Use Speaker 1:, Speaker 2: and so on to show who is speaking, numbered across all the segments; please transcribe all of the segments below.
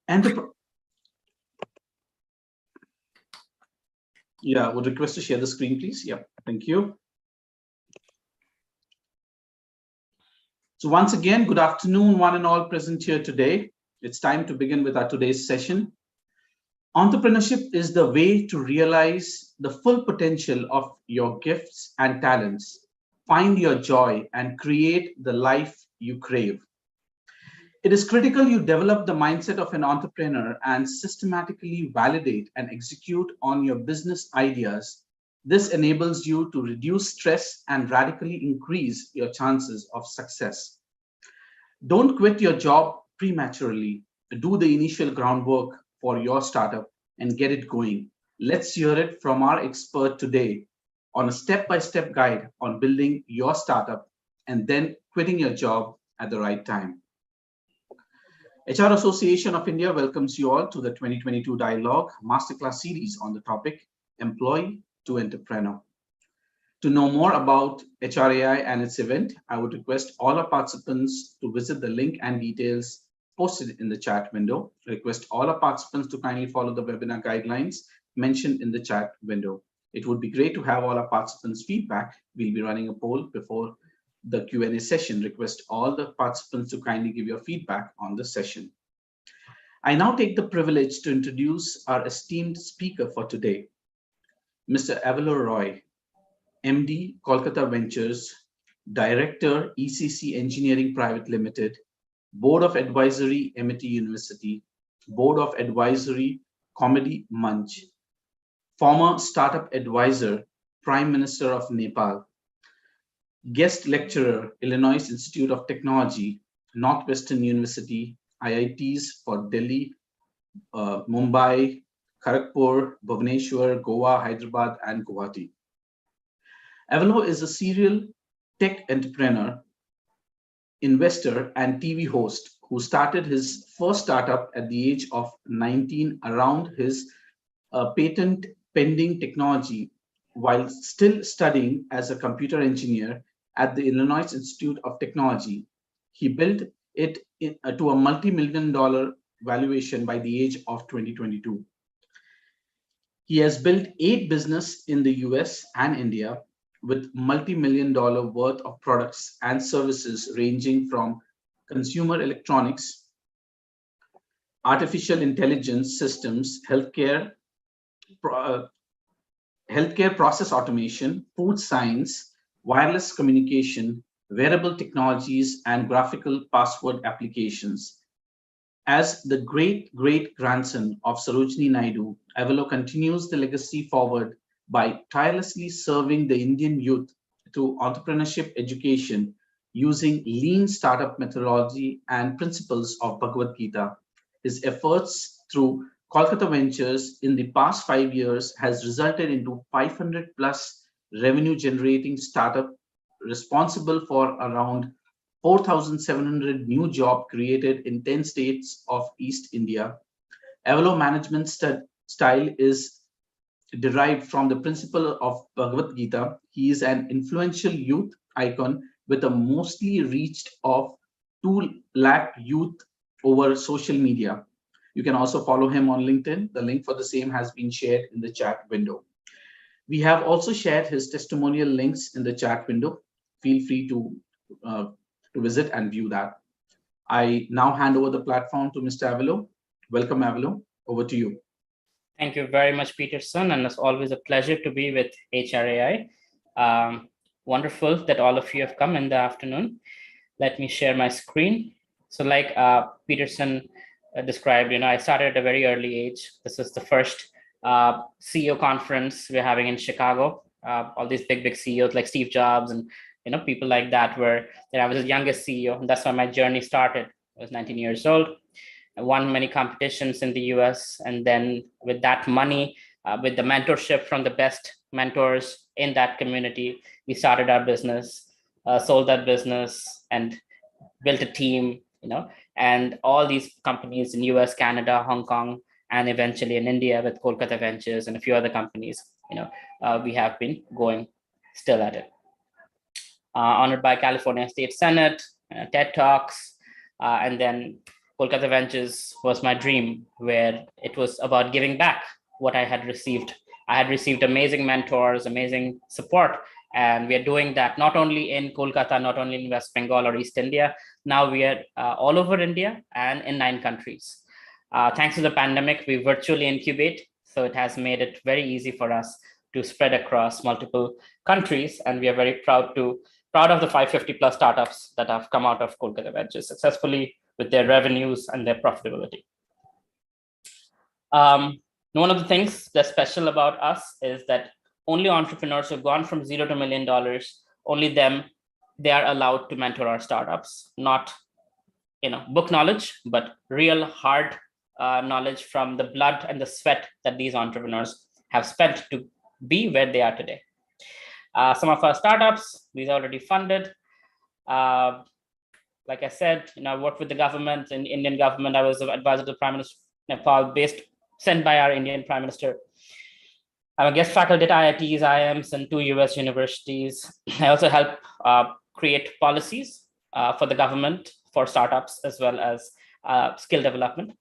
Speaker 1: Enterprise. Yeah, would request to share the screen, please. Yeah, thank you. So once again, good afternoon, one and all present here today. It's time to begin with our today's session. Entrepreneurship is the way to realize the full potential of your gifts and talents, find your joy, and create the life you crave. It is critical you develop the mindset of an entrepreneur and systematically validate and execute on your business ideas. This enables you to reduce stress and radically increase your chances of success. Don't quit your job prematurely. Do the initial groundwork for your startup and get it going. Let's hear it from our expert today on a step by step guide on building your startup and then quitting your job at the right time. HR Association of India welcomes you all to the 2022 Dialogue Masterclass series on the topic Employee to Entrepreneur. To know more about HRAI and its event, I would request all our participants to visit the link and details posted in the chat window. Request all our participants to kindly follow the webinar guidelines mentioned in the chat window. It would be great to have all our participants' feedback. We'll be running a poll before the Q&A session. Request all the participants to kindly give your feedback on the session. I now take the privilege to introduce our esteemed speaker for today, Mr. Avalo Roy, MD, Kolkata Ventures, Director, ECC Engineering Private Limited, Board of Advisory, Amity University, Board of Advisory, Comedy Munch, former Startup Advisor, Prime Minister of Nepal, Guest Lecturer, Illinois Institute of Technology, Northwestern University, IITs for Delhi, Mumbai, Kharagpur, Bhubaneswar, Goa, Hyderabad, and Guwahati. Avalo is a serial tech entrepreneur, investor, and TV host who started his first startup at the age of 19 around his patent pending technology while still studying as a computer engineer at the Illinois Institute of Technology. He built it to a multi-million-dollar valuation by the age of 2022. He has built 8 businesses in the US and India with multi-million-dollar worth of products and services ranging from consumer electronics, artificial intelligence systems, healthcare process automation, food science, wireless communication, wearable technologies, and graphical password applications. As the great-great-grandson of Sarojini Naidu, Avalo continues the legacy forward by tirelessly serving the Indian youth through entrepreneurship education using lean startup methodology and principles of Bhagavad Gita. His efforts through Kolkata Ventures in the past 5 years has resulted into 500 plus revenue generating startup responsible for around 4,700 new jobs created in 10 states of East India. Avalo management style is derived from the principle of Bhagavad Gita. He is an influential youth icon with a mostly reached of 2 lakh youth over social media. You can also follow him on LinkedIn. The link for the same has been shared in the chat window. We have also shared his testimonial links in the chat window. Feel free to visit and view that. I now hand over the platform to Mr. Avalo. Welcome, Avalo. Over to you.
Speaker 2: Thank you very much, Peterson, and it's always a pleasure to be with HRAI. Wonderful that all of you have come in the afternoon. Let me share my screen. So like Peterson described, I started at a very early age. This is the first CEO conference we're having in Chicago. All these big CEOs like Steve Jobs and people like that were there. I was the youngest CEO, and that's why my journey started. I was 19 years old. I won many competitions in the US, and then with that money, with the mentorship from the best mentors in that community, we started our business, sold that business, and built a team. And all these companies in US, Canada, Hong Kong, and eventually in India with Kolkata Ventures and a few other companies. We have been going still at it. Honored by California State Senate, TED Talks, and then Kolkata Ventures was my dream, where it was about giving back what I had received. I had received amazing mentors, amazing support, and we are doing that not only in Kolkata, not only in West Bengal or East India. Now we are all over India and in 9 countries. Thanks to the pandemic, we virtually incubate, so it has made it very easy for us to spread across multiple countries, and we are very proud of the 550 plus startups that have come out of Kolkata Ventures successfully with their revenues and their profitability. One of the things that's special about us is that only entrepreneurs who've gone from $0 to $1 million, only them, they are allowed to mentor our startups, not book knowledge, but real hard knowledge from the blood and the sweat that these entrepreneurs have spent to be where they are today. Some of our startups, these are already funded. Like I said, I worked with the government, in Indian government. I was an advisor to the Prime Minister of Nepal, sent by our Indian Prime Minister. I'm a guest faculty at IITs, IIMs, and 2 US universities. I also help create policies for the government for startups, as well as skill development.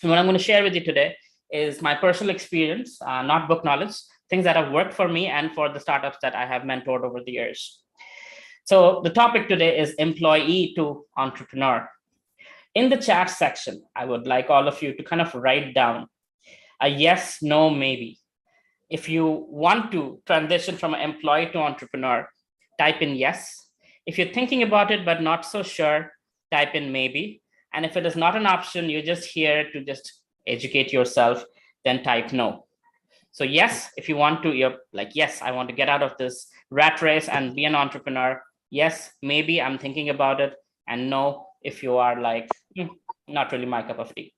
Speaker 2: And what I'm going to share with you today is my personal experience, not book knowledge, things that have worked for me and for the startups that I have mentored over the years. So the topic today is employee to entrepreneur. In the chat section, I would like all of you to kind of write down a yes, no, maybe. If you want to transition from an employee to entrepreneur, type in yes. If you're thinking about it but not so sure, type in maybe. And if it is not an option, you're just here to just educate yourself, then type no. So yes, if you want to, you're like, yes, I want to get out of this rat race and be an entrepreneur. Yes, maybe I'm thinking about it. And no, if you are like, not really my cup of tea.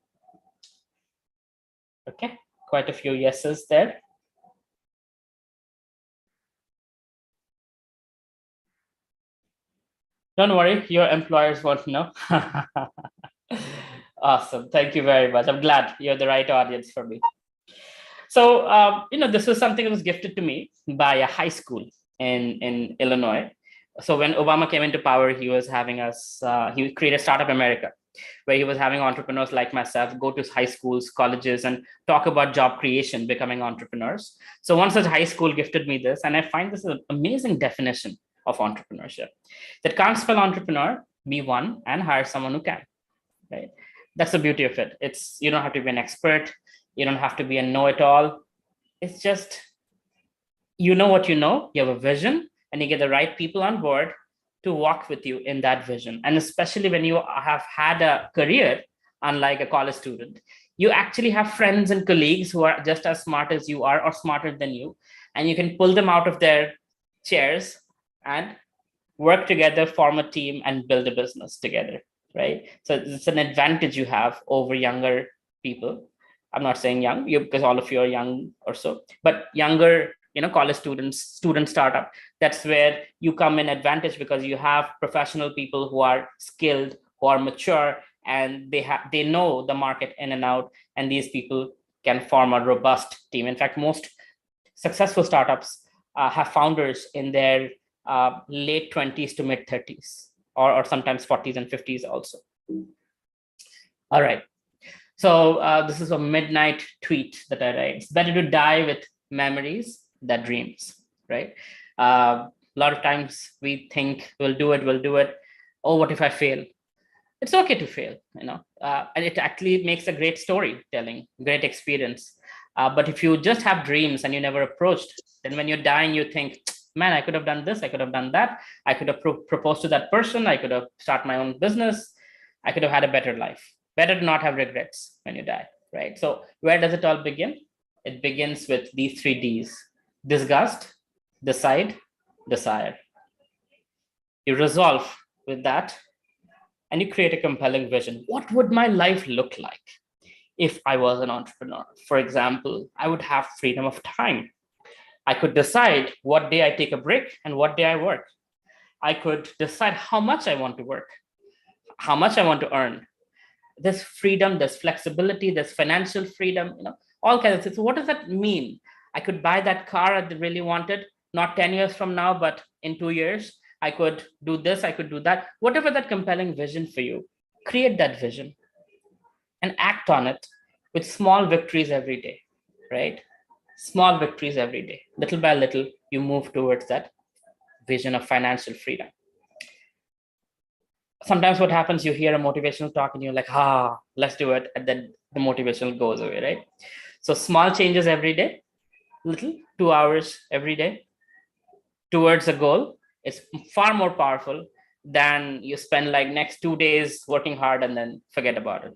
Speaker 2: Okay, quite a few yeses there. Don't worry, your employers won't know. Awesome, thank you very much. I'm glad you're the right audience for me. So, this was something that was gifted to me by a high school in Illinois. So when Obama came into power, he was having us, he created Startup America, where he was having entrepreneurs like myself go to high schools, colleges, and talk about job creation, becoming entrepreneurs. So one such high school gifted me this, and I find this an amazing definition of entrepreneurship. That can't spell entrepreneur, be one, and hire someone who can, right? That's the beauty of it. You don't have to be an expert. You don't have to be a know-it-all. It's just, you know what you know, you have a vision, and you get the right people on board to walk with you in that vision. And especially when you have had a career, unlike a college student, you actually have friends and colleagues who are just as smart as you are or smarter than you, and you can pull them out of their chairs and work together, form a team, and build a business together, right? So it's an advantage you have over younger people. I'm not saying young, because all of you are young or so, but younger, college students, student startup, that's where you come in advantage, because you have professional people who are skilled, who are mature, and they know the market in and out, and these people can form a robust team. In fact, most successful startups have founders in their late 20s to mid 30s, or sometimes 40s and 50s also. All right. So this is a midnight tweet that I write. It's better to die with memories than dreams, right? A lot of times we think we'll do it. Oh, what if I fail? It's okay to fail, and it actually makes a great storytelling, great experience. But if you just have dreams and you never approached, then when you're dying, you think, man, I could have done this, I could have done that, I could have proposed to that person, I could have started my own business, I could have had a better life. Better to not have regrets when you die, right? So where does it all begin? It begins with these 3 Ds: disgust, decide, desire. You resolve with that, and you create a compelling vision. What would my life look like if I was an entrepreneur? For example, I would have freedom of time. I could decide what day I take a break and what day I work. I could decide how much I want to work, how much I want to earn. There's freedom, there's flexibility, there's financial freedom, all kinds of things. So what does that mean? I could buy that car I really wanted, not 10 years from now, but in 2 years. I could do this, I could do that. Whatever that compelling vision for you, create that vision and act on it with small victories every day, right? Small victories every day. Little by little, you move towards that vision of financial freedom. Sometimes what happens, you hear a motivational talk and you're like, let's do it. And then the motivation goes away, right? So small changes every day, little 2 hours every day towards a goal is far more powerful than you spend like next 2 days working hard and then forget about it.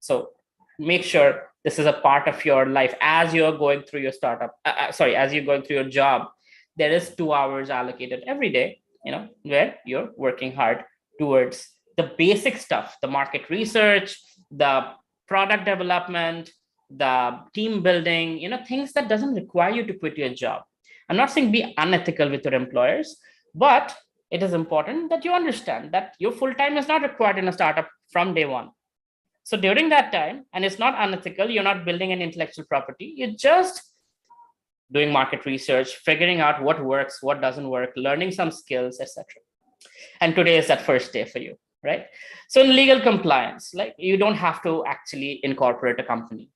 Speaker 2: So make sure this is a part of your life as you're going through your startup. As you're going through your job, there is 2 hours allocated every day, where you're working hard towards the basic stuff, the market research, the product development, the team building, things that doesn't require you to quit your job. I'm not saying be unethical with your employers, but it is important that you understand that your full time is not required in a startup from day one. So during that time, and it's not unethical, you're not building an intellectual property, you're just doing market research, figuring out what works, what doesn't work, learning some skills, etc. And today is that first day for you, right? So in legal compliance, like you don't have to actually incorporate a company,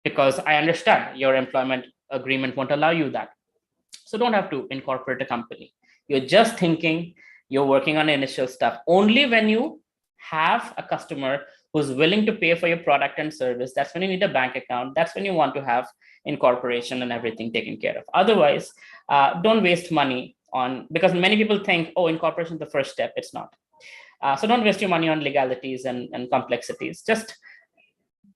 Speaker 2: because I understand your employment agreement won't allow you that. So don't have to incorporate a company. You're just thinking, you're working on initial stuff. Only when you have a customer who's willing to pay for your product and service, that's when you need a bank account. That's when you want to have incorporation and everything taken care of. Otherwise, don't waste money on, because many people think, incorporation is the first step. It's not. So don't waste your money on legalities and complexities. Just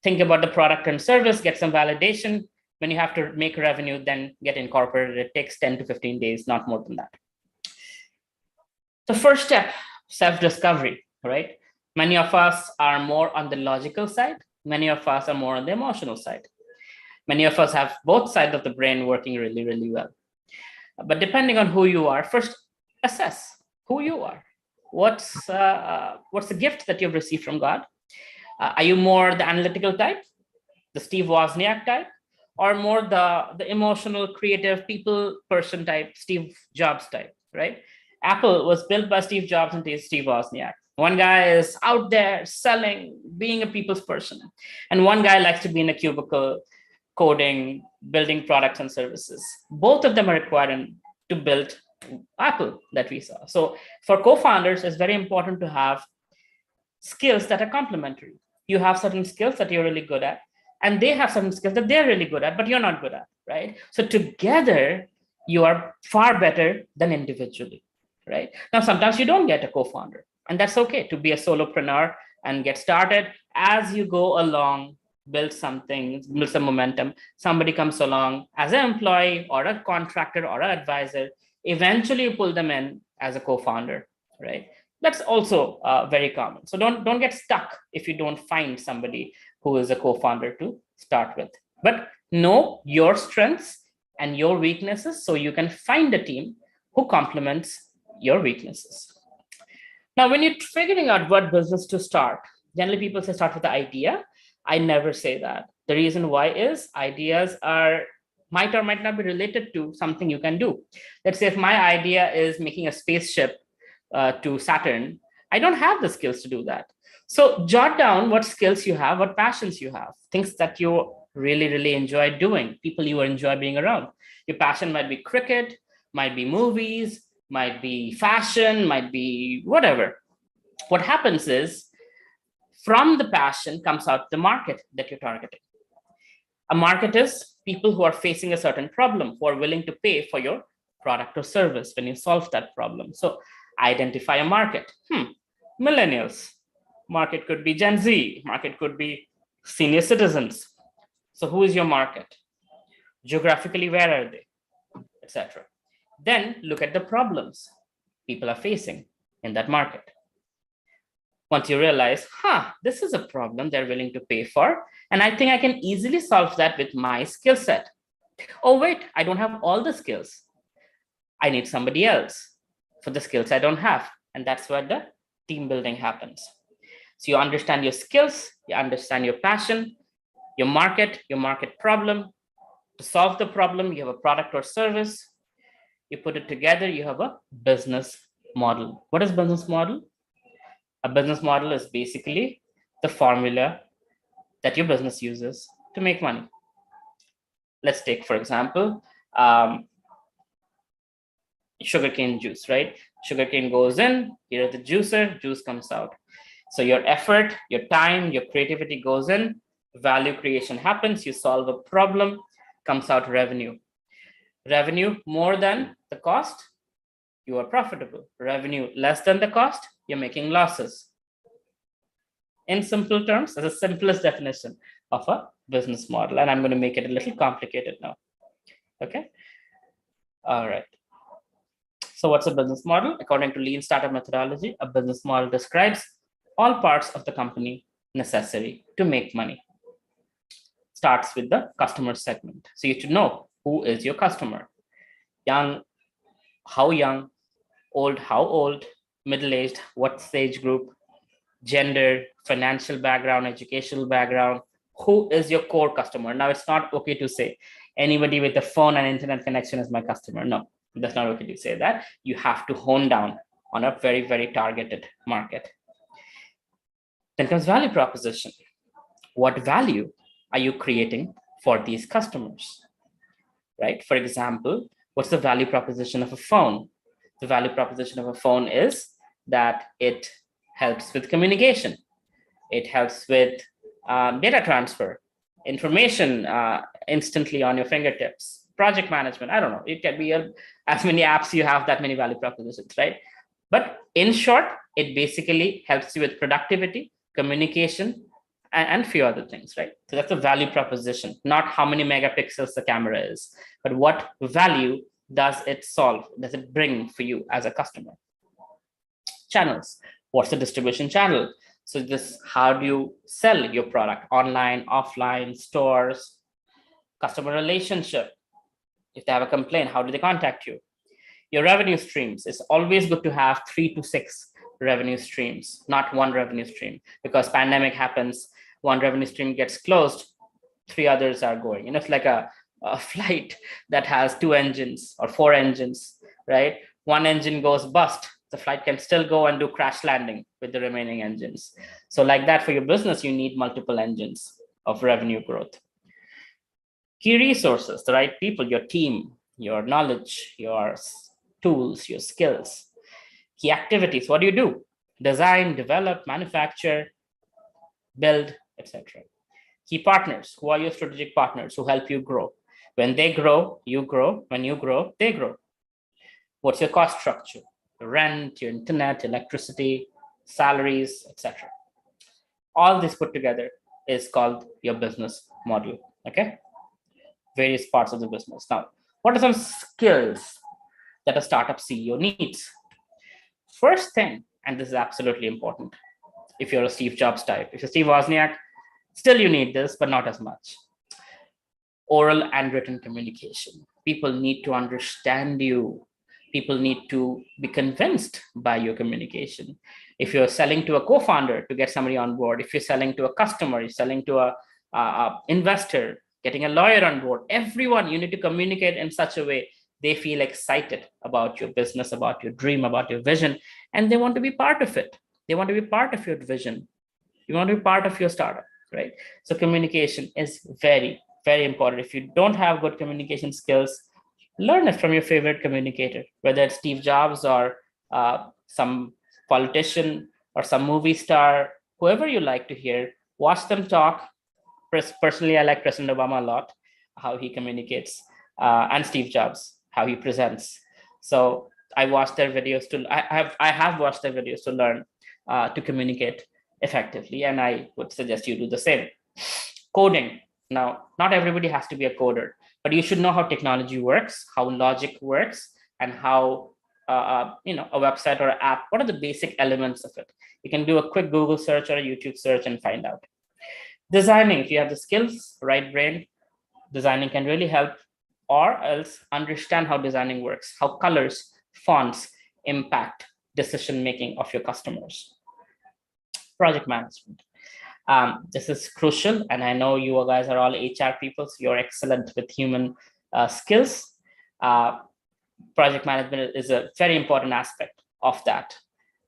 Speaker 2: think about the product and service, get some validation. When you have to make revenue, then get incorporated. It takes 10 to 15 days, not more than that. The first step, self-discovery, right? Many of us are more on the logical side. Many of us are more on the emotional side. Many of us have both sides of the brain working really, really well. But depending on who you are, first assess who you are. What's the gift that you've received from God? Are you more the analytical type, the Steve Wozniak type, or more the emotional, creative, people person type, Steve Jobs type, right? Apple was built by Steve Jobs and Steve Wozniak. One guy is out there selling, being a people's person. And one guy likes to be in a cubicle, coding, building products and services. Both of them are required to build Apple that we saw. So for co-founders, it's very important to have skills that are complementary. You have certain skills that you're really good at, and they have certain skills that they're really good at, but you're not good at, right? So together, you are far better than individually, right? Now, sometimes you don't get a co-founder, and that's okay to be a solopreneur and get started. As you go along, build something, build some momentum. Somebody comes along as an employee or a contractor or an advisor. Eventually, you pull them in as a co-founder, right? That's also very common. So don't get stuck if you don't find somebody who is a co-founder to start with. But know your strengths and your weaknesses so you can find a team who complements your weaknesses. Now, when you're figuring out what business to start, generally people say start with the idea. I never say that. The reason why is ideas might or might not be related to something you can do. Let's say if my idea is making a spaceship to Saturn, I don't have the skills to do that. So jot down what skills you have, what passions you have, things that you really, really enjoy doing, people you enjoy being around. Your passion might be cricket, might be movies, might be fashion, might be whatever. What happens is from the passion comes out the market that you're targeting. A market is people who are facing a certain problem, who are willing to pay for your product or service when you solve that problem. So identify a market. Millennials. Market could be Gen Z. Market could be senior citizens. So who is your market? Geographically, where are they? Etc. Then look at the problems people are facing in that market. Once you realize, this is a problem they're willing to pay for, and I think I can easily solve that with my skill set. Oh, wait, I don't have all the skills. I need somebody else for the skills I don't have. And that's where the team building happens. So you understand your skills, you understand your passion, your market problem. To solve the problem, you have a product or service. You put it together, you have a business model. What is business model? A business model is basically the formula that your business uses to make money. Let's take, for example, sugarcane juice, right? Sugarcane goes in, here is the juicer, juice comes out. So your effort, your time, your creativity goes in, value creation happens, you solve a problem, comes out revenue. Revenue more than the cost, you are profitable. Revenue less than the cost, you're making losses. In simple terms, that's the simplest definition of a business model. And I'm going to make it a little complicated now. Okay. All right. So what's a business model? According to Lean Startup methodology, a business model describes all parts of the company necessary to make money. Starts with the customer segment. So you should know who is your customer. Young, how young, old, how old, middle-aged, what stage group, gender, financial background, educational background. Who is your core customer? Now, it's not okay to say anybody with a phone and internet connection is my customer. No, that's not okay to say that. You have to hone down on a very, very targeted market. Then comes value proposition. What value are you creating for these customers, right? For example, what's the value proposition of a phone? The value proposition of a phone is that it helps with communication. It helps with data transfer, information instantly on your fingertips, project management. I don't know. It can be as many apps you have, that many value propositions, right? But in short, it basically helps you with productivity, communication, and few other things, right? So that's a value proposition, not how many megapixels the camera is, but what value does it solve, does it bring for you as a customer? Channels. What's the distribution channel? So this, how do you sell your product? Online, offline, stores, customer relationship. If they have a complaint, how do they contact you? Your revenue streams. It's always good to have 3 to 6 revenue streams, not one revenue stream, because pandemic happens, one revenue stream gets closed, 3 others are going. You know, it's like a flight that has 2 engines or 4 engines, right? One engine goes bust, the flight can still go and do crash landing with the remaining engines. So like that, for your business, you need multiple engines of revenue growth. Key resources, the right people, your team, your knowledge, your tools, your skills. Key activities, what do you do? Design, develop, manufacture, build, etc. Key partners, who are your strategic partners who help you grow? When they grow, you grow. When you grow, they grow. What's your cost structure? Your rent, your internet, electricity, salaries, etc. All this put together is called your business model, okay? Various parts of the business. Now, what are some skills that a startup CEO needs? First thing, and this is absolutely important, if you're a Steve Jobs type, if you're Steve Wozniak, still you need this, but not as much. Oral and written communication. People need to understand you. People need to be convinced by your communication. If you're selling to a co-founder to get somebody on board, if you're selling to a customer, you're selling to a investor, getting a lawyer on board, everyone, you need to communicate in such a way they feel excited about your business, about your dream, about your vision, and they want to be part of it. They want to be part of your vision. You want to be part of your startup, right? So communication is very, very important. If you don't have good communication skills, learn it from your favorite communicator, whether it's Steve Jobs or some politician or some movie star, whoever you like to hear, watch them talk. Personally, I like President Obama a lot, how he communicates, and Steve Jobs, how he presents. So I watched their videos I have watched their videos to learn to communicate effectively, and I would suggest you do the same. Coding. Now, not everybody has to be a coder, but you should know how technology works, how logic works, and how a website or an app, what are the basic elements of it? You can do a quick Google search or a YouTube search and find out. Designing, if you have the skills, right brain, designing can really help, or else understand how designing works, how colors, fonts impact decision-making of your customers. Project management. This is crucial, and I know you guys are all HR people, so you're excellent with human skills. Project management is a very important aspect of that.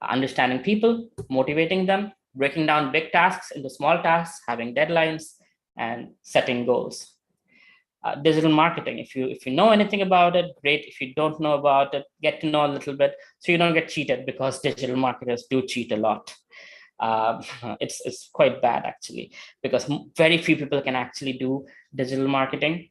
Speaker 2: understanding people, motivating them, breaking down big tasks into small tasks, having deadlines, and setting goals. Digital marketing, if you know anything about it, great. If you don't know about it, get to know a little bit so you don't get cheated, because digital marketers do cheat a lot. uh, it's quite bad actually, because very few people can actually do digital marketing.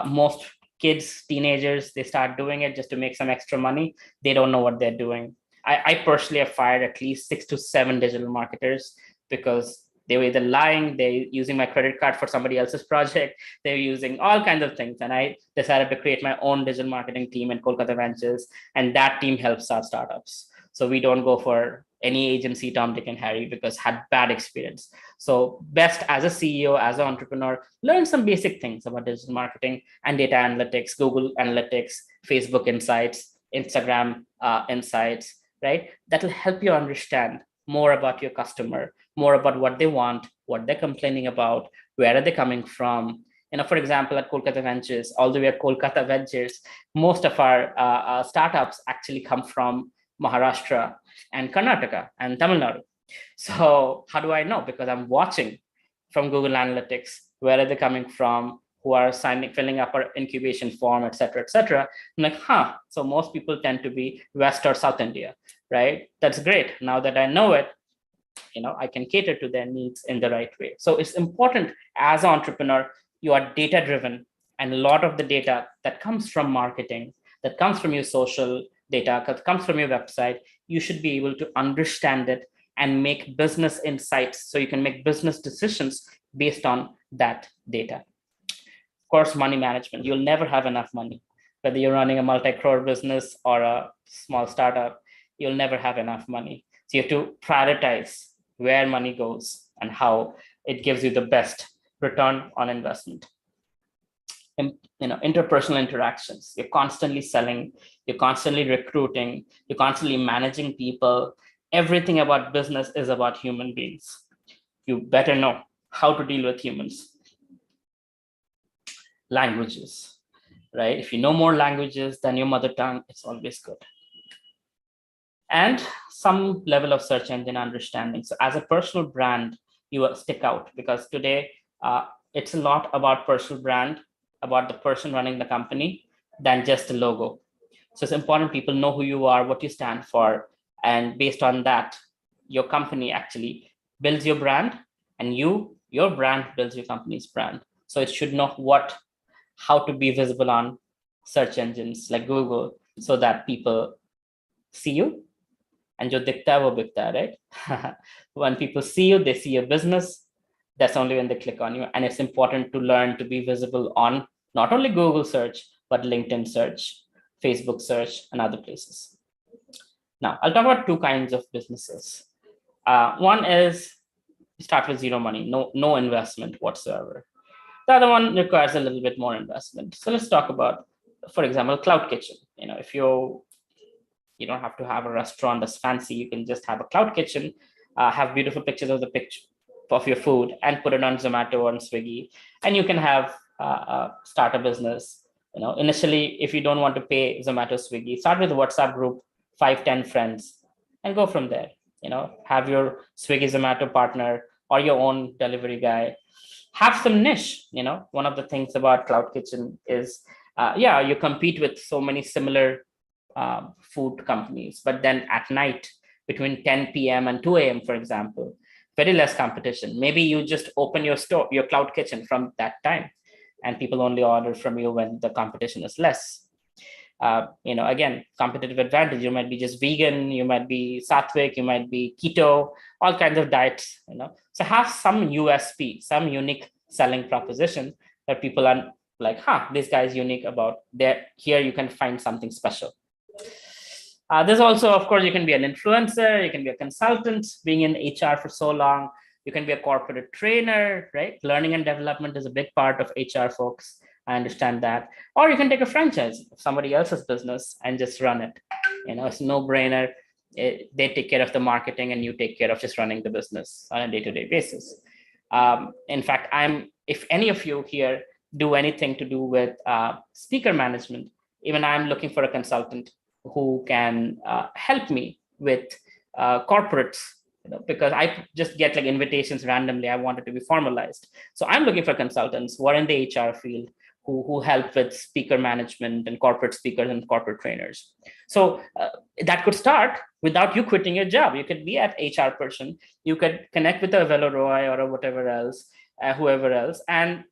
Speaker 2: Most kids, teenagers, they start doing it just to make some extra money. They don't know what they're doing. I personally have fired at least 6 to 7 digital marketers, because they were either lying, they're using my credit card for somebody else's project, they're using all kinds of things. And I decided to create my own digital marketing team in Kolkata Ventures, and that team helps our startups. So we don't go for any agency, Tom, Dick, and Harry, because had bad experience. So best as a CEO, as an entrepreneur, learn some basic things about digital marketing and data analytics, Google Analytics, Facebook Insights, Instagram Insights, right? That will help you understand more about your customer, more about what they want, what they're complaining about, where are they coming from. For example, at Kolkata Ventures, although we are Kolkata Ventures, most of our startups actually come from Maharashtra and Karnataka and Tamil Nadu. So how do I know? Because I'm watching from Google Analytics, where are they coming from, who are filling up our incubation form, et cetera, et cetera. I'm like, so most people tend to be West or South India, right? That's great. Now that I know it, I can cater to their needs in the right way. So it's important as an entrepreneur, you are data driven, and a lot of the data that comes from marketing, that comes from your social data, that comes from your website, you should be able to understand it and make business insights, so you can make business decisions based on that data. Of course, money management. You'll never have enough money. Whether you're running a multi-crore business or a small startup, you'll never have enough money. So you have to prioritize where money goes and how it gives you the best return on investment. Interpersonal interactions. You're constantly selling, you're constantly recruiting, you're constantly managing people. Everything about business is about human beings. You better know how to deal with humans. Languages, right? If you know more languages than your mother tongue, it's always good. And some level of search engine understanding. So as a personal brand, you stick out, because today it's a lot about personal brand, about the person running the company, than just the logo. So it's important people know who you are, what you stand for, and based on that, your company actually builds your brand, and your brand builds your company's brand. So it should know how to be visible on search engines like Google, so that people see you. And jo dikhta hai wo bikta hai, right? When people see you, they see your business. That's only when they click on you. And it's important to learn to be visible on not only Google search, but LinkedIn search, Facebook search, and other places. Now, I'll talk about 2 kinds of businesses. One is start with zero money, no investment whatsoever. The other one requires a little bit more investment. So let's talk about, for example, cloud kitchen. If you don't have to have a restaurant that's fancy, you can just have a cloud kitchen, have beautiful pictures of your food, and put it on Zomato or on Swiggy, and you can have start a business. Initially, if you don't want to pay Zomato, Swiggy, start with a WhatsApp group, 5-10 friends, and go from there. Have your Swiggy, Zomato partner or your own delivery guy. Have some niche. One of the things about cloud kitchen is, you compete with so many similar food companies, but then at night between 10 p.m. and 2 a.m., for example, very less competition. Maybe you just open your store, your cloud kitchen from that time, and people only order from you when the competition is less. Again, competitive advantage. You might be just vegan, you might be sattvic, you might be keto, all kinds of diets. So have some USP, some unique selling proposition that people are like, this guy is unique about that. Here you can find something special. There's also, of course, you can be an influencer, you can be a consultant, being in HR for so long, you can be a corporate trainer, right? Learning and development is a big part of HR folks. I understand that. Or you can take a franchise of somebody else's business and just run it. It's a no-brainer. They take care of the marketing and you take care of just running the business on a day-to-day basis. In fact, if any of you here do anything to do with speaker management, even I'm looking for a consultant who can help me with corporates, because I just get like invitations randomly. I want it to be formalized. So I'm looking for consultants who are in the HR field, who help with speaker management and corporate speakers and corporate trainers. So that could start without you quitting your job. You could be an HR person. You could connect with a Veloroy or whatever else, whoever else, and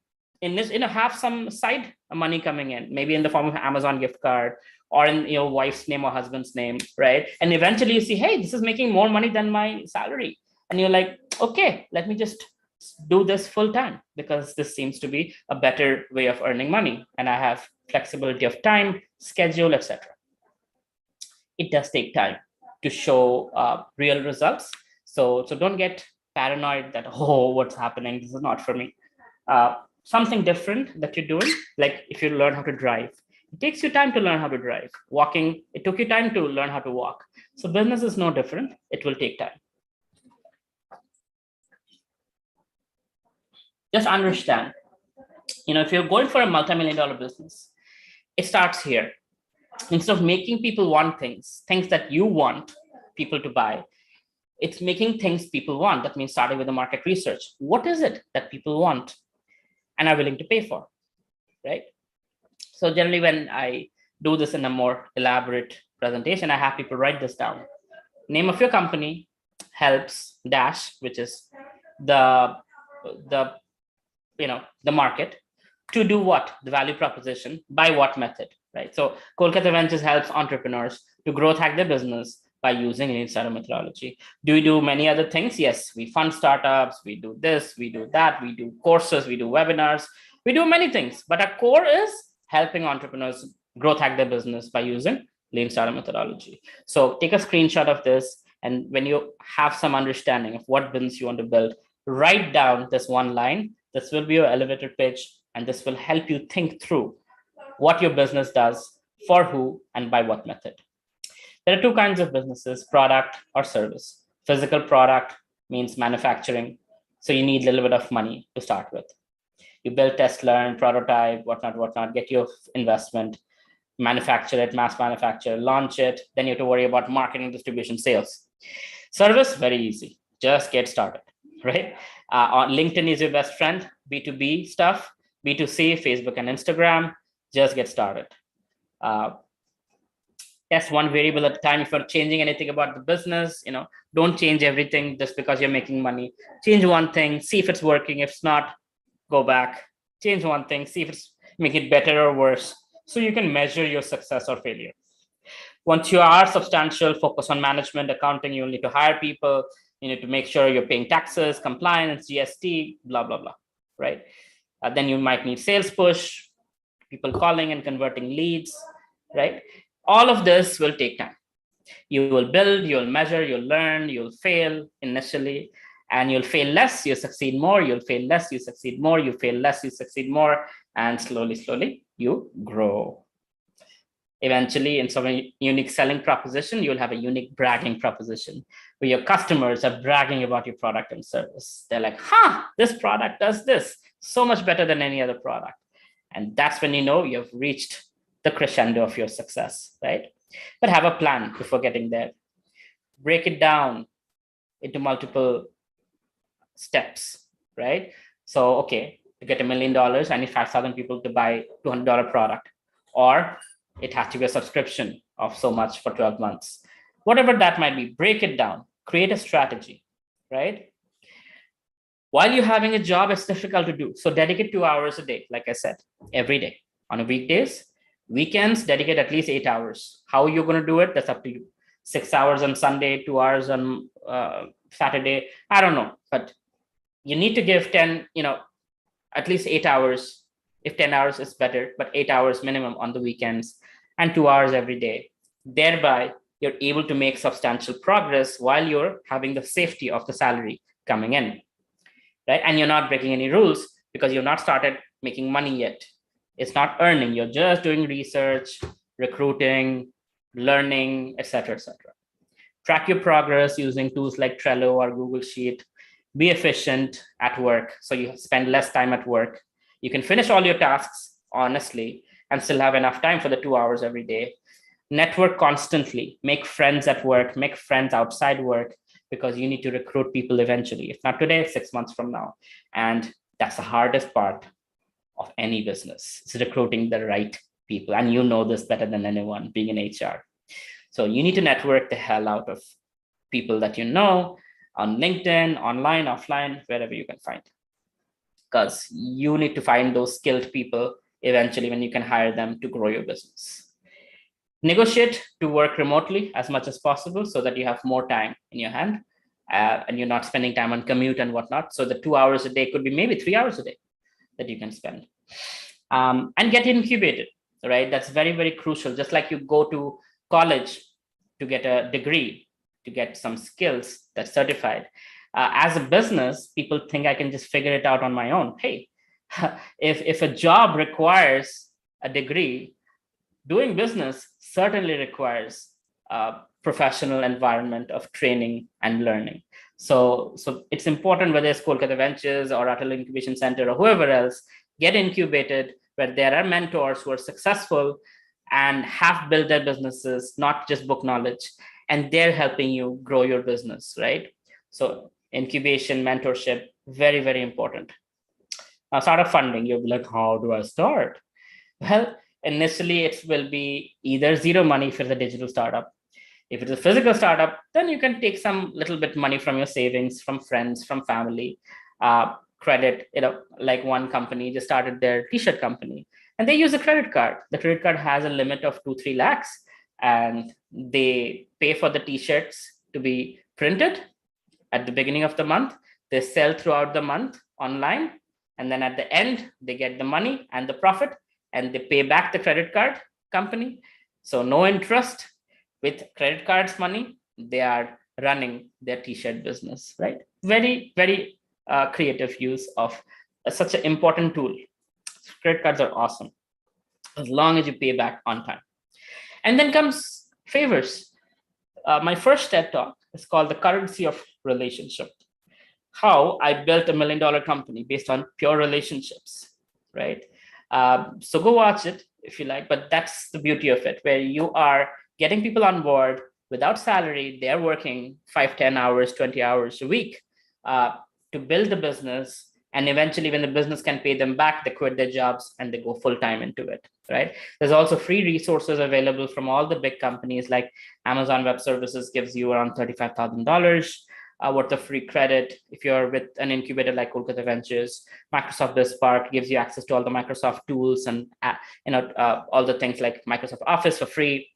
Speaker 2: in this, have some side money coming in, maybe in the form of Amazon gift card or in your wife's name or husband's name, right? And eventually you see, hey, this is making more money than my salary. And you're like, okay, let me just do this full time because this seems to be a better way of earning money. And I have flexibility of time, schedule, etc. It does take time to show real results. So don't get paranoid that, oh, what's happening? This is not for me. Something different that you're doing, like if you learn how to drive, it takes you time to learn how to drive. Walking, it took you time to learn how to walk. So business is no different. It will take time. Just understand, if you're going for a multi-million-dollar business, it starts here. Instead of making people want things that you want people to buy, it's making things people want. That means starting with the market research. What is it that people want and are willing to pay for, right? So generally when I do this in a more elaborate presentation, I have people write this down. Name of your company, helps, dash, which is the market, to do what? The value proposition, by what method, right? So Kolkata Ventures helps entrepreneurs to growth hack their business by using Lean Startup methodology. Do we do many other things? Yes, we fund startups, we do this, we do that, we do courses, we do webinars, we do many things, but our core is helping entrepreneurs growth hack their business by using Lean Startup methodology. So take a screenshot of this, and when you have some understanding of what business you want to build, write down this one line. This will be your elevator pitch, and this will help you think through what your business does, for who, and by what method. There are two kinds of businesses, product or service. Physical product means manufacturing. So you need a little bit of money to start with. You build, test, learn, prototype, whatnot, get your investment, manufacture it, mass manufacture, launch it. Then you have to worry about marketing, distribution, sales. Service, very easy. Just get started, right? On LinkedIn is your best friend, B2B stuff, B2C, Facebook and Instagram, just get started. Test one variable at a time. If you're changing anything about the business, don't change everything just because you're making money. Change one thing, see if it's working. If it's not, go back, change one thing, see if it's make it better or worse. So you can measure your success or failure. Once you are substantial, focus on management, accounting, you'll need to hire people. You need to make sure you're paying taxes, compliance, GST, blah, blah, blah, right? Then you might need sales push, people calling and converting leads, right? All of this will take time. You will build, you'll measure, you'll learn, you'll fail initially, and you'll fail less, you succeed more, you'll fail less, you succeed more, you fail less, you succeed more, and slowly, you grow. Eventually, in some unique selling proposition, you'll have a unique bragging proposition where your customers are bragging about your product and service. They're like, this product does this so much better than any other product. And that's when you've reached the crescendo of your success, right? But have a plan before getting there. Break it down into multiple steps, right? So, okay, to get $1 million, I need 5,000 people to buy $200 product, or it has to be a subscription of so much for 12 months. Whatever that might be, break it down, create a strategy, right? While you're having a job, it's difficult to do. So dedicate 2 hours a day, like I said, every day. On a weekdays, weekends, dedicate at least 8 hours. How you're going to do it, that's up to you. 6 hours on Sunday, 2 hours on Saturday, I don't know. But you need to give 10, at least 8 hours. If 10 hours is better, but 8 hours minimum on the weekends and 2 hours every day. Thereby, you're able to make substantial progress while you're having the safety of the salary coming in, right? And you're not breaking any rules because you've not started making money yet. It's not earning. You're just doing research, recruiting, learning, etc., etc. Track your progress using tools like Trello or Google Sheet. Be efficient at work, so you spend less time at work. You can finish all your tasks honestly and still have enough time for the 2 hours every day. network constantly, make friends at work, make friends outside work, because you need to recruit people eventually. If not today, 6 months from now. And that's the hardest part of any business, is recruiting the right people. And you know this better than anyone, being in HR. So you need to network the hell out of people that you know on LinkedIn, online, offline, wherever you can find. Because you need to find those skilled people eventually when you can hire them to grow your business. Negotiate to work remotely as much as possible so that you have more time in your hand and you're not spending time on commute and whatnot. So the 2 hours a day could be maybe 3 hours a day that you can spend. And get incubated, right? That's very, very crucial. Just like you go to college to get a degree, to get some skills that's certified. As a business, people think I can just figure it out on my own. Hey, if a job requires a degree, doing business certainly requires a professional environment of training and learning. So it's important, whether it's Kolkata Ventures or Atal Incubation Center or whoever else, get incubated where there are mentors who are successful and have built their businesses, not just book knowledge, and they're helping you grow your business, right? So incubation, mentorship, very, very important. Now, startup funding, you'll be like, how do I start? Well, initially it will be either zero money if it's a digital startup. If it's a physical startup, then you can take some little bit money from your savings, from friends, from family, credit. Like one company just started their t-shirt company and they use a credit card. The credit card has a limit of 2-3 lakhs and they pay for the t-shirts to be printed at the beginning of the month. They sell throughout the month online. And then at the end, they get the money and the profit and they pay back the credit card company. So no interest. With credit cards money, they are running their t-shirt business, right? Very, very creative use of such an important tool. Credit cards are awesome, as long as you pay back on time. And then comes favors. My first TED talk is called The Currency of Relationship. How I built $1 million company based on pure relationships, right? So go watch it if you like, but that's the beauty of it, where you are getting people on board without salary. They're working 5, 10 hours, 20 hours a week to build the business. And eventually when the business can pay them back, they quit their jobs and they go full time into it, right? There's also free resources available from all the big companies, like Amazon Web Services gives you around $35,000 worth of free credit. If you're with an incubator like Kolkata Ventures, Microsoft BizSpark gives you access to all the Microsoft tools and all the things like Microsoft Office for free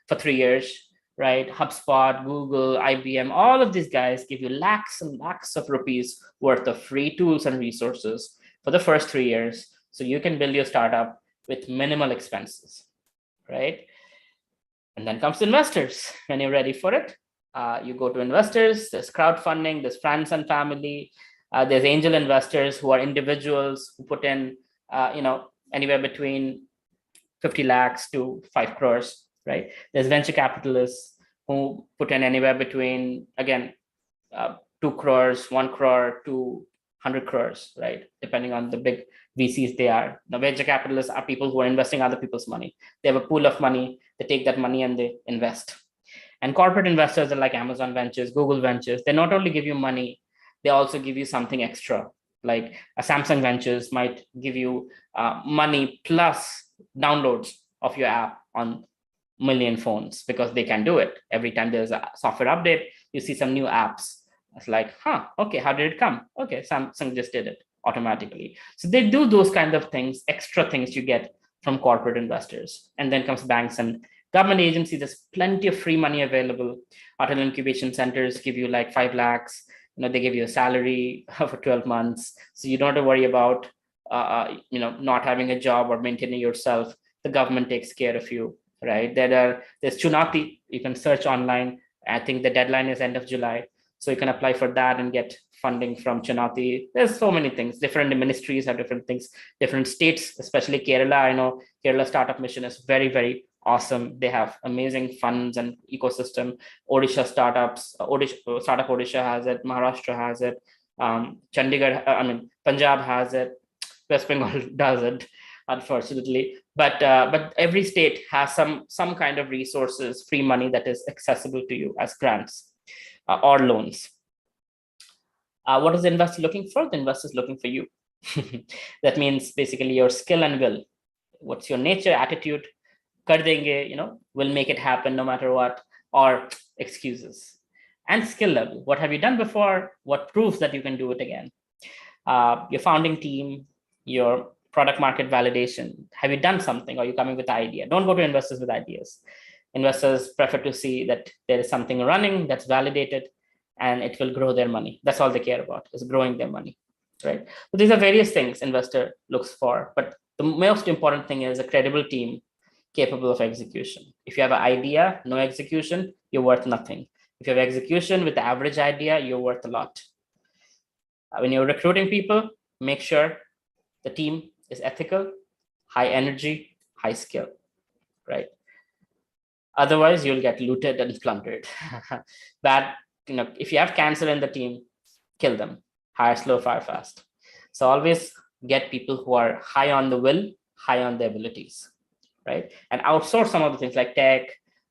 Speaker 2: for 3 years, right? HubSpot, Google, IBM, all of these guys give you lakhs and lakhs of rupees worth of free tools and resources for the first 3 years. So you can build your startup with minimal expenses, right? And then comes investors. When you're ready for it, you go to investors. There's crowdfunding, there's friends and family, there's angel investors who are individuals who put in, anywhere between 50 lakhs to 5 crores, right? There's venture capitalists who put in anywhere between, again, 2 crores, 1 crore to 100 crores, right? Depending on the big VCs they are. Now, venture capitalists are people who are investing other people's money. They have a pool of money, they take that money and they invest. And corporate investors are like Amazon Ventures, Google Ventures. They not only give you money, they also give you something extra. Like a Samsung Ventures might give you money plus downloads of your app on million phones, because they can do it. Every time there's a software update, you see some new apps. It's like, okay, how did it come? Okay, Samsung just did it automatically. So they do those kind of things, extra things you get from corporate investors. And then comes banks and government agencies. There's plenty of free money available. Atal incubation centers give you like 5 lakhs. They give you a salary for 12 months. So you don't have to worry about, not having a job or maintaining yourself. The government takes care of you, right? There's Chunauti. You can search online. I think the deadline is end of July. So you can apply for that and get funding from Chunauti. There's so many things. Different ministries have different things. Different states, especially Kerala. I know Kerala Startup Mission is very, very awesome. They have amazing funds and ecosystem. Odisha startups, Startup Odisha has it. Maharashtra has it. Chandigarh, Punjab has it. West Bengal does it, unfortunately. But every state has some kind of resources, free money that is accessible to you as grants or loans. What is the investor looking for? The investor is looking for you. That means basically your skill and will. What's your nature, attitude? Kar denge, we'll make it happen no matter what, or excuses. And skill level. What have you done before? What proves that you can do it again? Your founding team, your product market validation. Have you done something? Or are you coming with an idea? Don't go to investors with ideas. Investors prefer to see that there is something running that's validated and it will grow their money. That's all they care about, is growing their money, right? So these are various things investor looks for, but the most important thing is a credible team capable of execution. If you have an idea, no execution, you're worth nothing. If you have execution with the average idea, you're worth a lot. When you're recruiting people, make sure the team is ethical, high energy, high skill, right? Otherwise, you'll get looted and plundered. Bad, if you have cancer in the team, kill them. Hire slow, fire fast. So always get people who are high on the will, high on the abilities, right? And outsource some of the things like tech,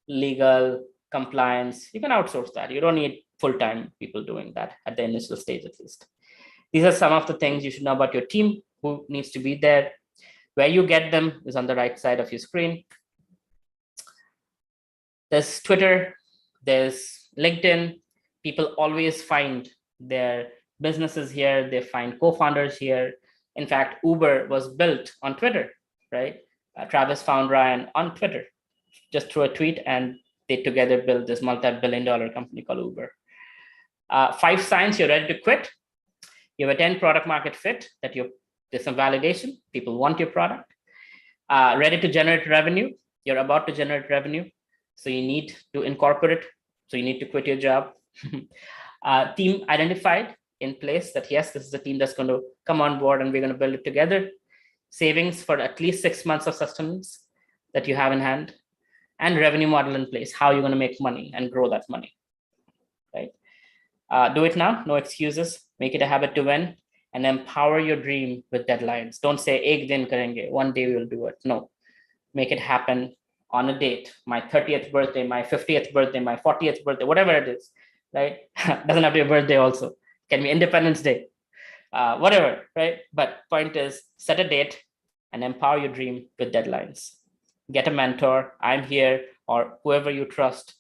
Speaker 2: legal, compliance. You can outsource that. You don't need full-time people doing that at the initial stage, at least. These are some of the things you should know about your team, who needs to be there. Where you get them is on the right side of your screen. There's Twitter, there's LinkedIn. People always find their businesses here. They find co-founders here. In fact, Uber was built on Twitter, right? Travis found Ryan on Twitter, just through a tweet, and they together built this multi-billion-dollar company called Uber. 5 signs you're ready to quit. You have a 10 product market fit, that there's some validation. People want your product. Ready to generate revenue. You're about to generate revenue. So you need to incorporate. So you need to quit your job. Team identified, in place, that yes, this is a team that's going to come on board and we're going to build it together. Savings for at least 6 months of sustenance that you have in hand, and revenue model in place, how you're going to make money and grow that money, right? Do it now, no excuses, make it a habit to win, and empower your dream with deadlines. Don't say, ek din karenge, one day we will do it. No, make it happen on a date, my 30th birthday, my 50th birthday, my 40th birthday, whatever it is, right? Doesn't have to be a birthday also. Can be Independence Day, whatever, right? But point is, set a date and empower your dream with deadlines. Get a mentor, I'm here, or whoever you trust,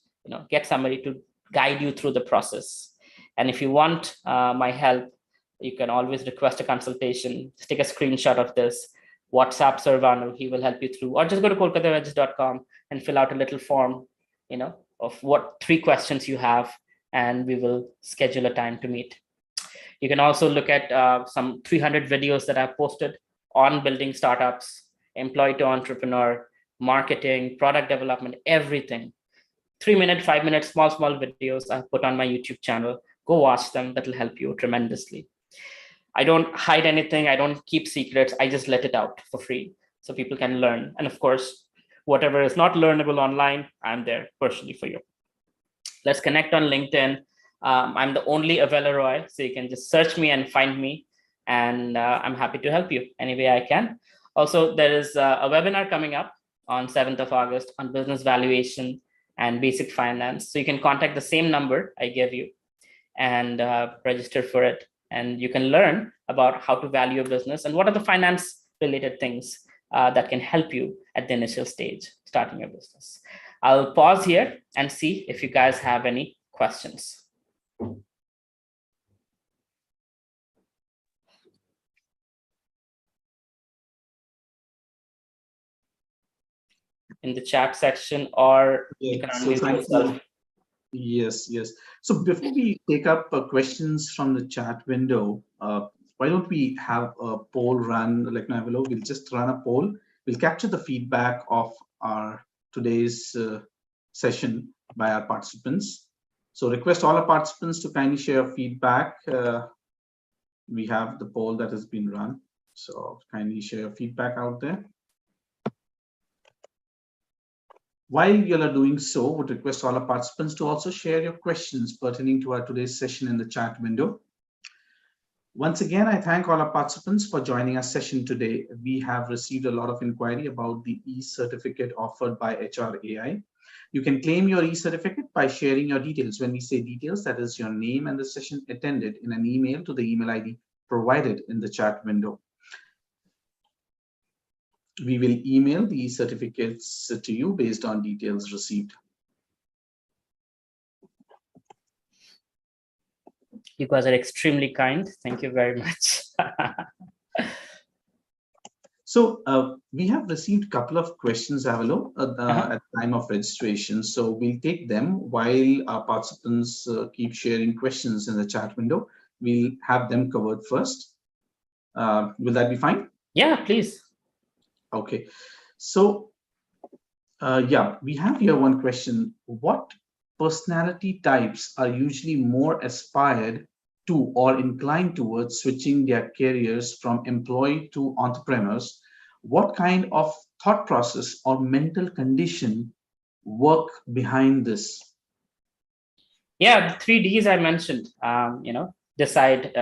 Speaker 2: get somebody to guide you through the process. And if you want my help, you can always request a consultation. Just take a screenshot of this, WhatsApp Sarvanu, he will help you through, or just go to kolkataveggies.com and fill out a little form, of what 3 questions you have, and we will schedule a time to meet. You can also look at some 300 videos that I've posted on building startups, employee to entrepreneur, marketing, product development, everything. 3-minute, 5-minute, small videos I've put on my YouTube channel. Go watch them. That'll help you tremendously. I don't hide anything. I don't keep secrets. I just let it out for free so people can learn. And of course, whatever is not learnable online, I'm there personally for you. Let's connect on LinkedIn. I'm the only Avella Roy, so you can just search me and find me, and I'm happy to help you any way I can. Also, there is a webinar coming up on 7th of August on business valuation and basic finance. So you can contact the same number I gave you and register for it. And you can learn about how to value a business and what are the finance related things that can help you at the initial stage, starting your business. I'll pause here and see if you guys have any questions. In the chat section, or you can unmute yourself.
Speaker 1: Yes. So before we take up questions from the chat window, why don't we have a poll run, like Navilo? We'll just run a poll. We'll capture the feedback of our today's session by our participants. So request all our participants to kindly share feedback. We have the poll that has been run. So kindly share your feedback out there. While you are doing so, would request all our participants to also share your questions pertaining to our today's session in the chat window. Once again, I thank all our participants for joining our session today. We have received a lot of inquiry about the e-certificate offered by HRAI. You can claim your e-certificate by sharing your details. When we say details, that is your name and the session attended in an email to the email ID provided in the chat window. We will email the e-certificates to you based on details received.
Speaker 2: You guys are extremely kind. Thank you very much.
Speaker 1: So we have received a couple of questions, Avalo, at the time of registration. So we'll take them while our participants keep sharing questions in the chat window. We'll have them covered first. Will that be fine?
Speaker 2: Yeah, please.
Speaker 1: Okay. So yeah, we have here one question. What personality types are usually more aspired to or inclined towards switching their careers from employee to entrepreneurs? What kind of thought process or mental condition work behind this?
Speaker 2: Yeah, the 3Ds I mentioned, decide,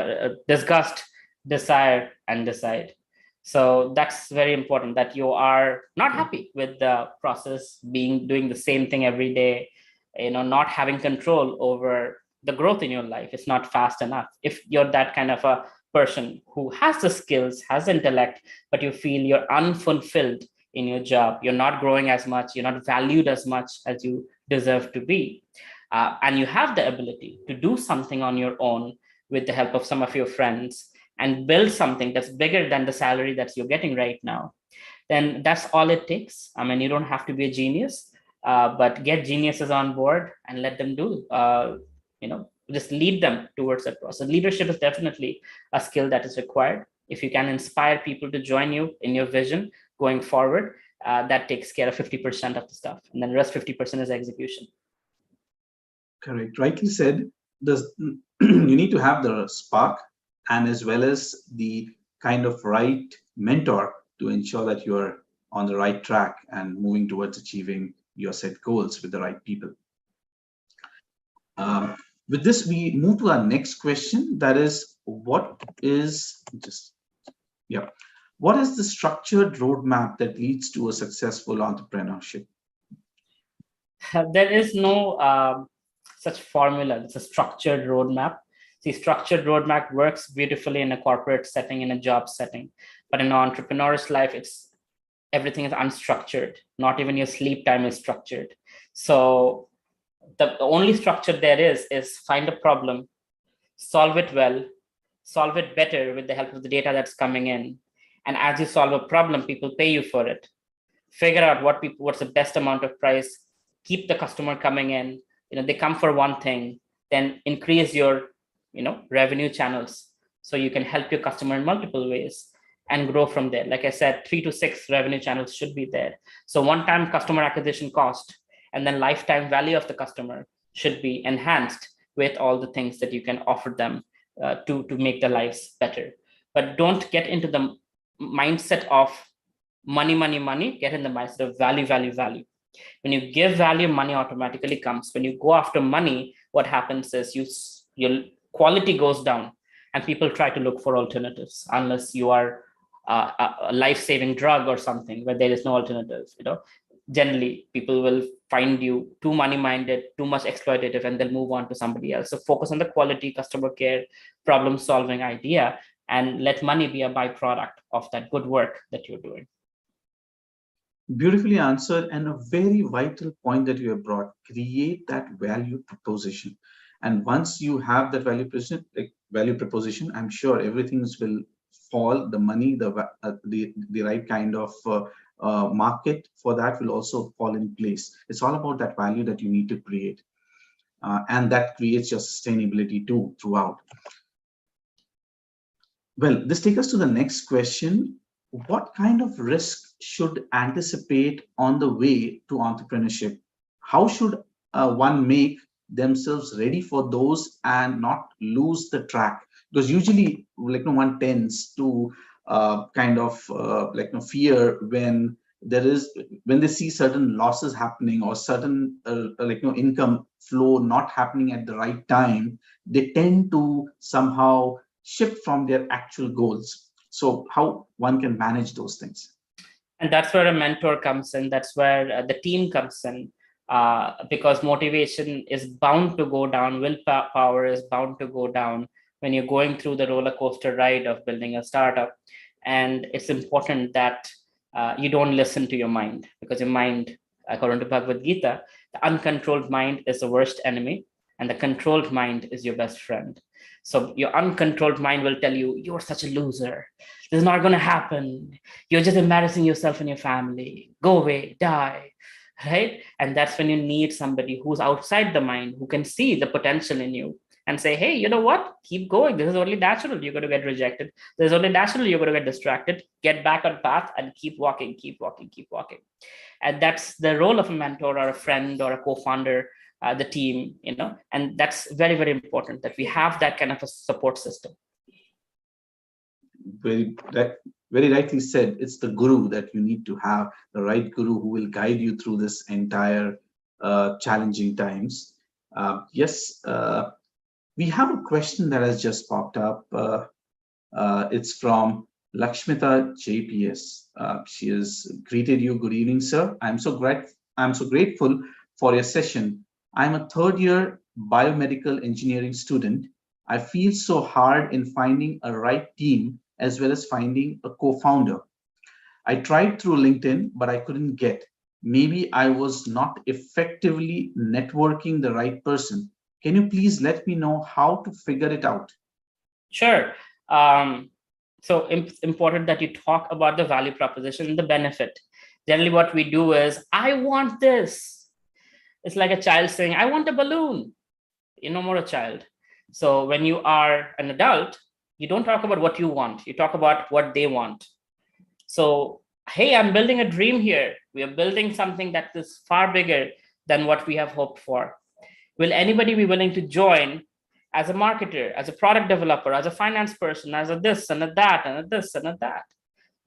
Speaker 2: disgust, desire, and decide. So that's very important, that you are not happy with the process, doing the same thing every day, not having control over the growth in your life. It's not fast enough. If you're that kind of a person who has the skills, has intellect, but you feel you're unfulfilled in your job, you're not growing as much, you're not valued as much as you deserve to be, and you have the ability to do something on your own with the help of some of your friends and build something that's bigger than the salary that you're getting right now, then that's all it takes. I mean, you don't have to be a genius, but get geniuses on board and let them do, just lead them towards that process. Leadership is definitely a skill that is required. If you can inspire people to join you in your vision going forward, that takes care of 50% of the stuff. And then the rest 50% is execution.
Speaker 1: Correct. Rightly said. You need to have the spark and as well as the kind of right mentor to ensure that you are on the right track and moving towards achieving your set goals with the right people. With this, we move to our next question. That is, what is the structured roadmap that leads to a successful entrepreneurship?
Speaker 2: There is no such formula. It's a structured roadmap. See, structured roadmap works beautifully in a corporate setting, in a job setting, but in an entrepreneur's life, everything is unstructured. Not even your sleep time is structured. So the only structure there is find a problem, solve it well, solve it better with the help of the data that's coming in. And as you solve a problem, people pay you for it. Figure out what's the best amount of price, keep the customer coming in. They come for one thing, then increase your revenue channels so you can help your customer in multiple ways and grow from there. Like I said, 3 to 6 revenue channels should be there. So one-time customer acquisition cost and then lifetime value of the customer should be enhanced with all the things that you can offer them to make their lives better. But don't get into the mindset of money, get in the mindset of value. When you give value, money automatically comes. When you go after money, what happens is your quality goes down and people try to look for alternatives, unless you are a life-saving drug or something where there is no alternative. Generally people will find you too money-minded, too much exploitative, and they'll move on to somebody else. So focus on the quality, customer care, problem-solving idea, and let money be a byproduct of that good work that you're doing.
Speaker 1: Beautifully answered, and a very vital point that you have brought. Create that value proposition, and once you have that value proposition, I'm sure everything will fall. The money, the right kind of market for that will also fall in place. It's all about that value that you need to create, and that creates your sustainability too throughout. Well, this takes us to the next question. What kind of risk should anticipate on the way to entrepreneurship? How should one make themselves ready for those and not lose the track? Because usually, one tends to fear when they see certain losses happening or certain income flow not happening at the right time. They tend to somehow shift from their actual goals. So how one can manage those things?
Speaker 2: And that's where a mentor comes in. That's where the team comes in, because motivation is bound to go down. Willpower is bound to go down when you're going through the roller coaster ride of building a startup. And it's important that you don't listen to your mind, because your mind, according to Bhagavad Gita, the uncontrolled mind is the worst enemy, and the controlled mind is your best friend. So your uncontrolled mind will tell you, you're such a loser. This is not going to happen. You're just embarrassing yourself and your family. Go away, die, right? And that's when you need somebody who's outside the mind, who can see the potential in you and say, hey, you know what? Keep going. This is only natural. You're going to get rejected. This is only natural. You're going to get distracted. Get back on path and keep walking, keep walking, keep walking. And that's the role of a mentor or a friend or a co-founder, the team, and that's very, very important that we have that kind of a support system.
Speaker 1: Very rightly said. It's the guru that you need to have, the right guru who will guide you through this entire challenging times. Yes, we have a question that has just popped up. It's from Lakshmita JPS. She has greeted you. Good evening, sir. I'm so grateful for your session. I'm a third-year biomedical engineering student. I feel so hard in finding a right team as well as finding a co-founder. I tried through LinkedIn, but I couldn't get. Maybe I was not effectively networking the right person. Can you please let me know how to figure it out?
Speaker 2: Sure. So it's important that you talk about the value proposition and the benefit. Generally, what we do is, I want this. It's like a child saying, I want a balloon. You're no more a child. So when you are an adult, you don't talk about what you want. You talk about what they want. So, hey, I'm building a dream here. We are building something that is far bigger than what we have hoped for. Will anybody be willing to join as a marketer, as a product developer, as a finance person, as a this and a that and a this and a that?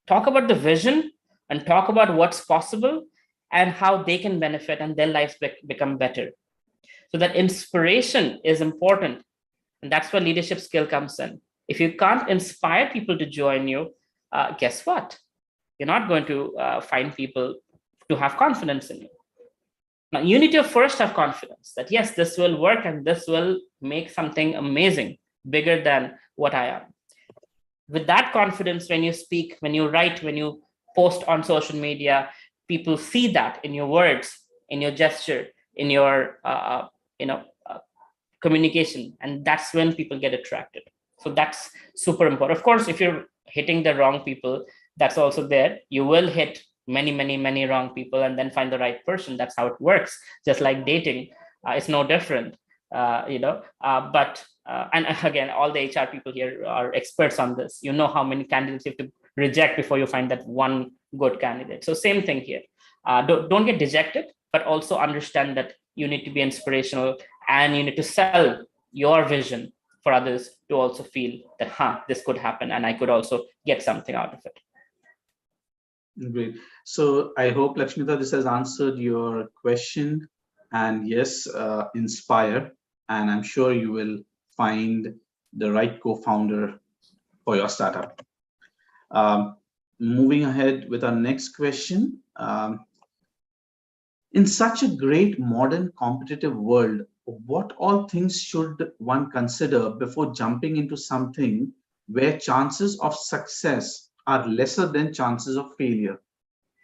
Speaker 2: Talk about the vision and talk about what's possible and how they can benefit and their lives become better. So that inspiration is important. And that's where leadership skill comes in. If you can't inspire people to join you, guess what? You're not going to find people to have confidence in you. Now, you need to first have confidence that, yes, this will work and this will make something amazing, bigger than what I am. With that confidence, when you speak, when you write, when you post on social media, people see that in your words, in your gesture, in your communication, and that's when people get attracted. So that's super important. Of course, if you're hitting the wrong people, that's also there. You will hit many wrong people and then find the right person. That's how it works. Just like dating, it's no different. But again, all the HR people here are experts on this. You know how many candidates you have to reject before you find that one good candidate. So same thing here. Don't get dejected, but also understand that you need to be inspirational and you need to sell your vision for others to also feel that, this could happen and I could also get something out of it.
Speaker 1: Great. So I hope, Lakshmita, this has answered your question. And yes, inspire. And I'm sure you will find the right co-founder for your startup. Moving ahead with our next question. In such a great modern competitive world, what all things should one consider before jumping into something where chances of success are lesser than chances of failure?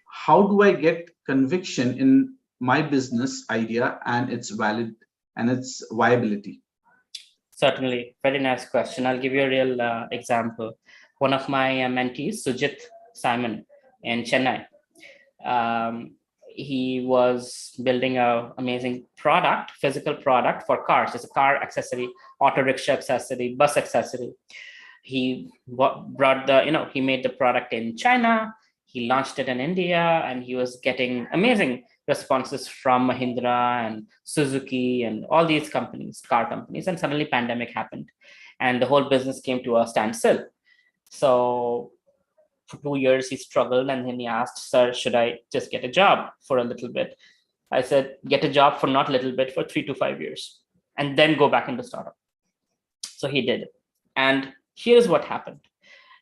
Speaker 1: How do I get conviction in my business idea and its viability?
Speaker 2: Certainly, very nice question. I'll give you a real example. One of my mentees, Sujit Simon in Chennai, he was building an amazing product, physical product for cars. It's a car accessory, auto rickshaw accessory, bus accessory. He brought he made the product in China. He launched it in India, and he was getting amazing responses from Mahindra and Suzuki and all these companies, car companies. And suddenly pandemic happened and the whole business came to a standstill. So for 2 years, he struggled, and then he asked, sir, should I just get a job for a little bit? I said, get a job for not little bit, for 3 to 5 years, and then go back into startup. So he did. And Here's what happened.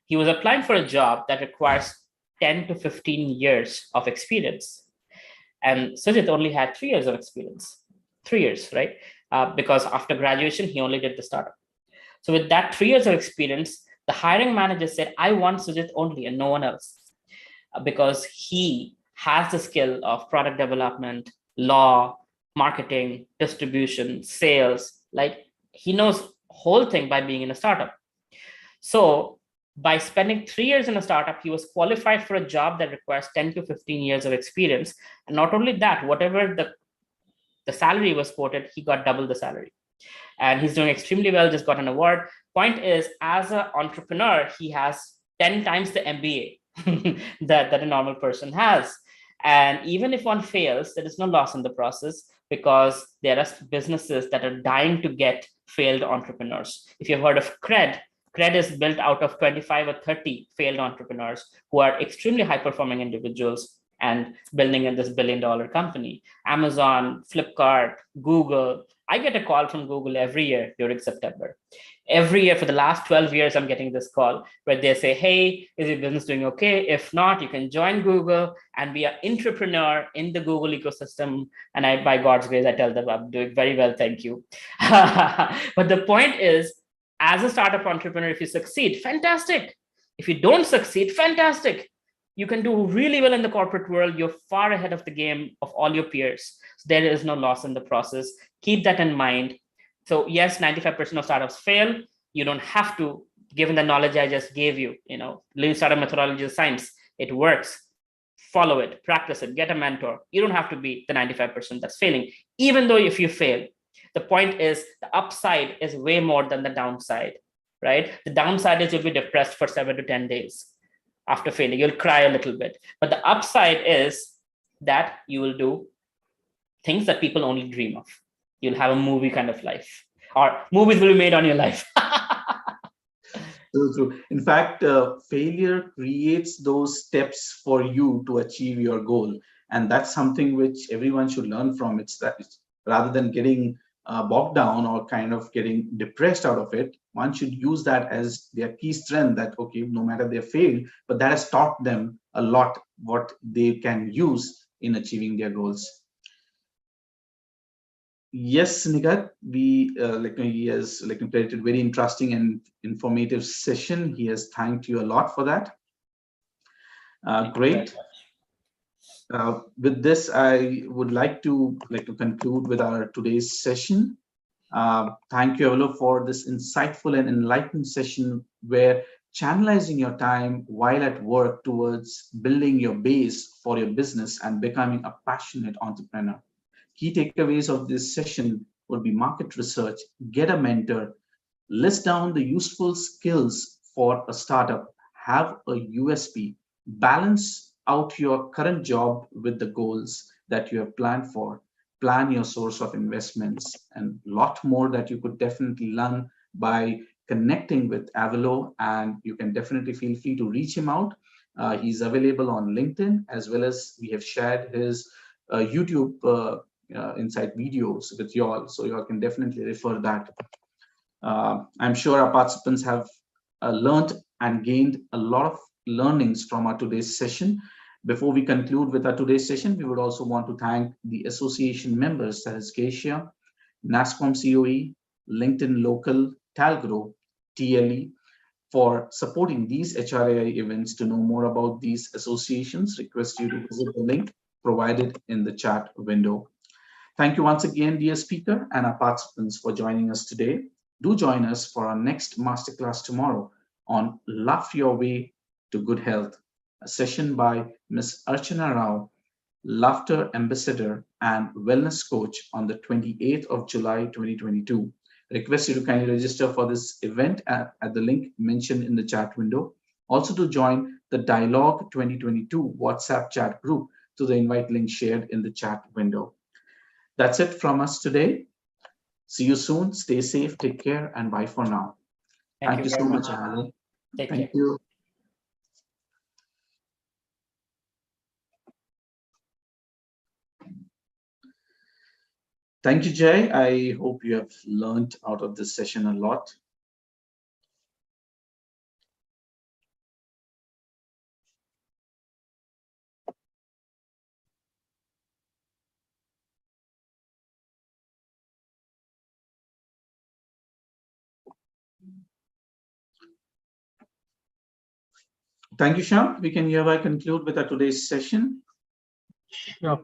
Speaker 2: He was applying for a job that requires 10 to 15 years of experience. And Sujit only had 3 years of experience, 3 years, right? Because after graduation, he only did the startup. So with that 3 years of experience, the hiring manager said, I want Sujit only and no one else, because he has the skill of product development, law, marketing, distribution, sales. Like, he knows whole thing by being in a startup. So by spending 3 years in a startup, he was qualified for a job that requires 10 to 15 years of experience. And not only that, whatever the salary was quoted, he got double the salary. And he's doing extremely well, just got an award. Point is, as an entrepreneur, he has 10 times the MBA that a normal person has. And even if one fails, there is no loss in the process, because there are businesses that are dying to get failed entrepreneurs. If you've heard of Cred is built out of 25 or 30 failed entrepreneurs who are extremely high performing individuals and building in this $1 billion company. Amazon, Flipkart, Google. I get a call from Google every year during September. Every year for the last 12 years, I'm getting this call where they say, hey, is your business doing okay? If not, you can join Google and be an entrepreneur in the Google ecosystem. And I, by God's grace, I tell them I'm doing very well, thank you. But the point is, as a startup entrepreneur, if you succeed, fantastic. If you don't succeed, fantastic. You can do really well in the corporate world. You're far ahead of the game of all your peers. So there is no loss in the process. Keep that in mind. So yes, 95% of startups fail. You don't have to, given the knowledge I just gave you, Lean Startup methodology is science. It works. Follow it, practice it, get a mentor. You don't have to be the 95% that's failing. Even though if you fail, the point is the upside is way more than the downside, right? The downside is you'll be depressed for 7 to 10 days after failing. You'll cry a little bit. But the upside is that you will do things that people only dream of. You'll have a movie kind of life, or movies will be made on your life.
Speaker 1: True. In fact, failure creates those steps for you to achieve your goal. And that's something which everyone should learn from. It's that rather than getting bogged down or kind of getting depressed out of it, one should use that as their key strength, that, okay, no matter they fail, but that has taught them a lot what they can use in achieving their goals. Yes, Nigat, he has created very interesting and informative session. He has thanked you a lot for that. Great. With this, I would like to conclude with our today's session. Thank you, Avalo, for this insightful and enlightening session where channelizing your time while at work towards building your base for your business and becoming a passionate entrepreneur. Key takeaways of this session would be market research, get a mentor, list down the useful skills for a startup, have a USP, balance out your current job with the goals that you have planned for, plan your source of investments, and a lot more that you could definitely learn by connecting with Avalo. And you can definitely feel free to reach him out. He's available on LinkedIn, as well as we have shared his YouTube insight videos with you all, so you all can definitely refer that. I'm sure our participants have learned and gained a lot of learnings from our today's session. Before we conclude with our today's session, we would also want to thank the association members, that is Acacia, NASSCOM COE, LinkedIn Local, Talgrow, TLE, for supporting these HRAI events. To know more about these associations, request you to visit the link provided in the chat window. Thank you once again, dear speaker, and our participants for joining us today. Do join us for our next masterclass tomorrow on Laugh Your Way to Good Health, a session by Ms. Archana Rao, Laughter Ambassador and Wellness Coach, on the 28th of July, 2022. Request you to kindly register for this event at the link mentioned in the chat window. Also to join the Dialogue 2022 WhatsApp chat group to the invite link shared in the chat window. That's it from us today. See you soon. Stay safe, take care, and bye for now. Thank you so much, Avalo. Thank you. Thank you, Jay. I hope you have learned out of this session a lot. Thank you, Shyam. We can hereby conclude with our today's session.
Speaker 3: Sure,